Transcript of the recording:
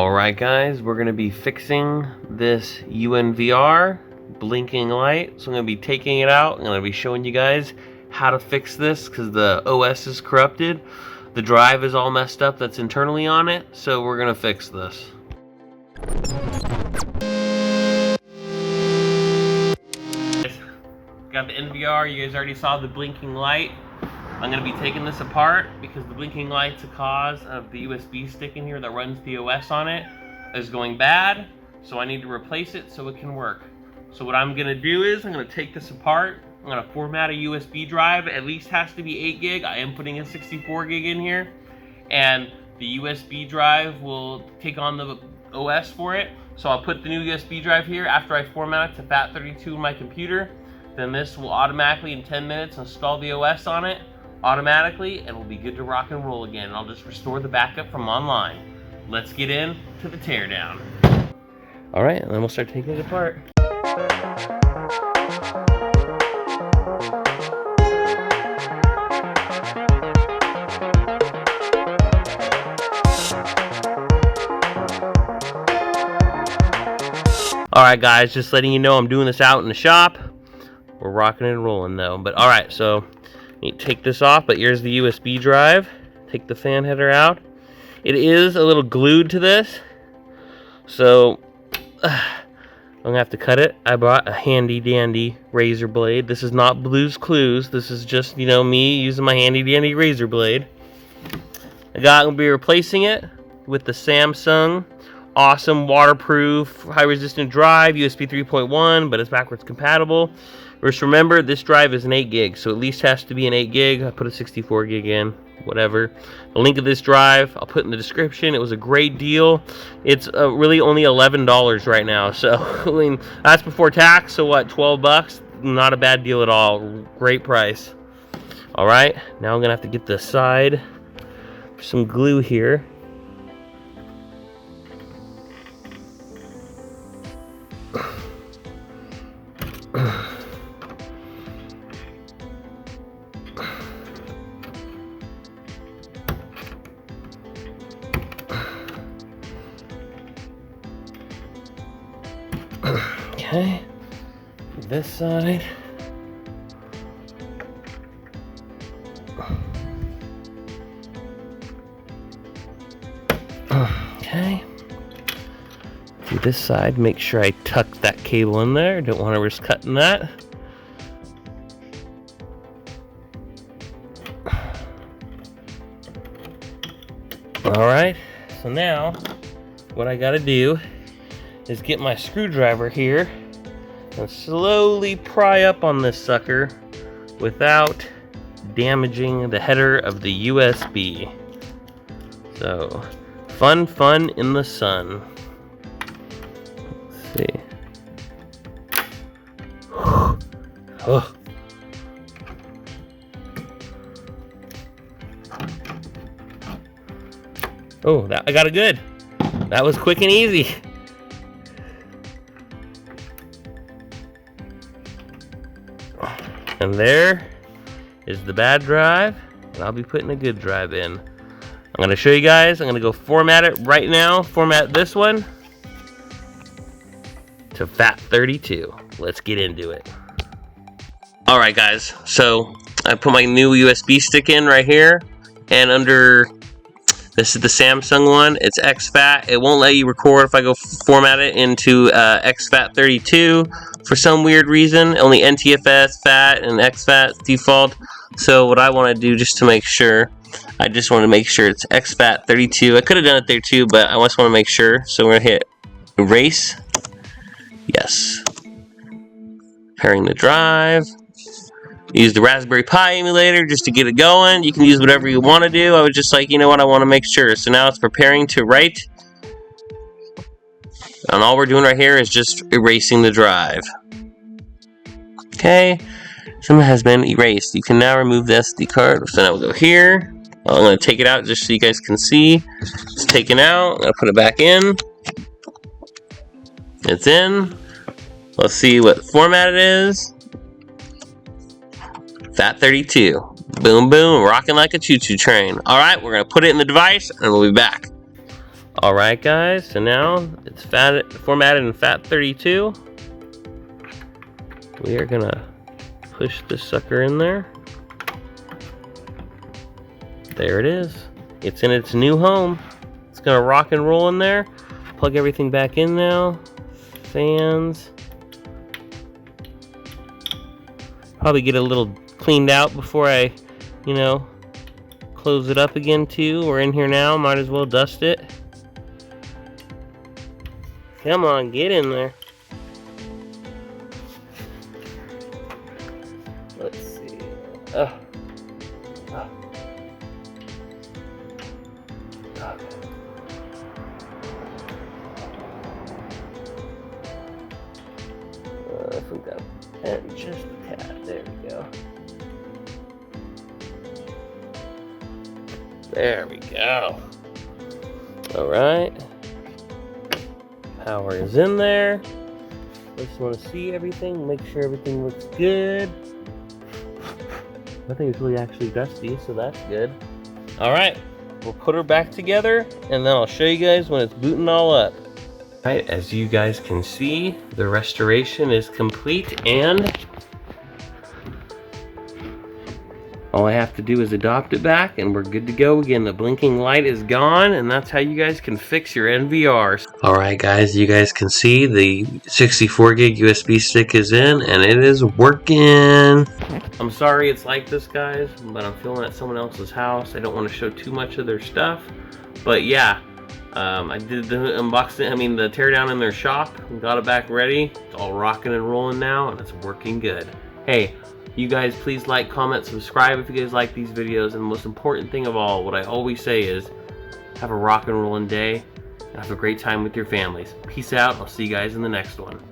Alright guys, we're going to be fixing this UNVR blinking light. So I'm going to be taking it out. I'm going to be showing you guys how to fix this because the OS is corrupted. The drive is all messed up that's internally on it. So we're going to fix this. Got the NVR, you guys already saw the blinking light. I'm going to be taking this apart because the blinking light's a cause of the USB stick in here that runs the OS on it is going bad. So I need to replace it so it can work. So what I'm going to do is I'm going to take this apart. I'm going to format a USB drive. It at least has to be 8 gig. I am putting a 64 gig in here. And the USB drive will take on the OS for it. So I'll put the new USB drive here after I format it to FAT32 in my computer. Then this will automatically in 10 minutes install the OS on it automatically, and we'll be good to rock and roll again. I'll just restore the backup from online. Let's get into the teardown. All right, and then we'll start taking it apart. All right, guys, just letting you know I'm doing this out in the shop. We're rocking and rolling though. But all right, so you take this off, but here's the USB drive. Take the fan header out. It is a little glued to this, so I'm gonna have to cut it. I bought a handy dandy razor blade. This is not Blue's Clues. This is just, you know, me using my handy dandy razor blade. I'm gonna be replacing it with the Samsung awesome waterproof high resistant drive, USB 3.1, but it's backwards compatible. Just remember, this drive is an 8 gig, so at least has to be an 8 gig. I put a 64 gig in, whatever. The link of this drive I'll put in the description. It was a great deal. It's really only $11 right now, so I mean, that's before tax, so what, 12 bucks? Not a bad deal at all. Great price. All right, now I'm gonna have to get the side some glue here. Okay, this side. Okay. Do this side, make sure I tuck that cable in there. Don't want to risk cutting that. Alright, so now what I gotta do is get my screwdriver here and slowly pry up on this sucker without damaging the header of the USB. So, fun in the sun. Let's see. Oh. Oh, I got it good. That was quick and easy. And there is the bad drive, and I'll be putting a good drive in. I'm going to show you guys. I'm going to go format it right now. Format this one to FAT32. Let's get into it. Alright guys, so I put my new USB stick in right here, and under, this is the Samsung one, it's exFAT. It won't let you record if I go format it into exFAT32 for some weird reason. Only NTFS, FAT, and exFAT default. So what I want to do just to make sure, I just want to make sure it's exFAT32. I could have done it there too, but I just want to make sure. So we're going to hit erase. Yes. Pairing the drive. Use the Raspberry Pi emulator just to get it going. You can use whatever you want to do. I was just like, you know what, I want to make sure. So now it's preparing to write. And all we're doing right here is just erasing the drive. Okay, something has been erased. You can now remove the SD card. So now we'll go here. I'm going to take it out just so you guys can see. It's taken out. I'm going to put it back in. It's in. Let's see what format it is. FAT32. Boom, boom, rocking like a choo-choo train. All right, we're going to put it in the device, and we'll be back. Alright guys, so now it's formatted in FAT32. We are gonna push this sucker in there. There it is. It's in its new home. It's gonna rock and roll in there. Plug everything back in now. Fans. Probably get a little cleaned out before I, close it up again too. We're in here now, might as well dust it. Come on, get in there. Let's see. If we got pen just a tad, there we go. There we go. All right. Power is in there. Just want to see everything, make sure everything looks good. I think it's really actually dusty, so that's good. All right, we'll put her back together, and then I'll show you guys when it's booting all up. All right, as you guys can see, the restoration is complete, and all I have to do is adopt it back and we're good to go. Again, the blinking light is gone, and that's how you guys can fix your NVRs. Alright guys, you guys can see the 64 gig USB stick is in and it is working. I'm sorry it's like this guys, but I'm filming at someone else's house. I don't want to show too much of their stuff. But yeah, I did the unboxing, the teardown in their shop and got it back ready. It's all rocking and rolling now and it's working good. Hey, you guys please like, comment, subscribe if you guys like these videos, and the most important thing of all, what I always say is, have a rock and rollin' day, and have a great time with your families. Peace out, I'll see you guys in the next one.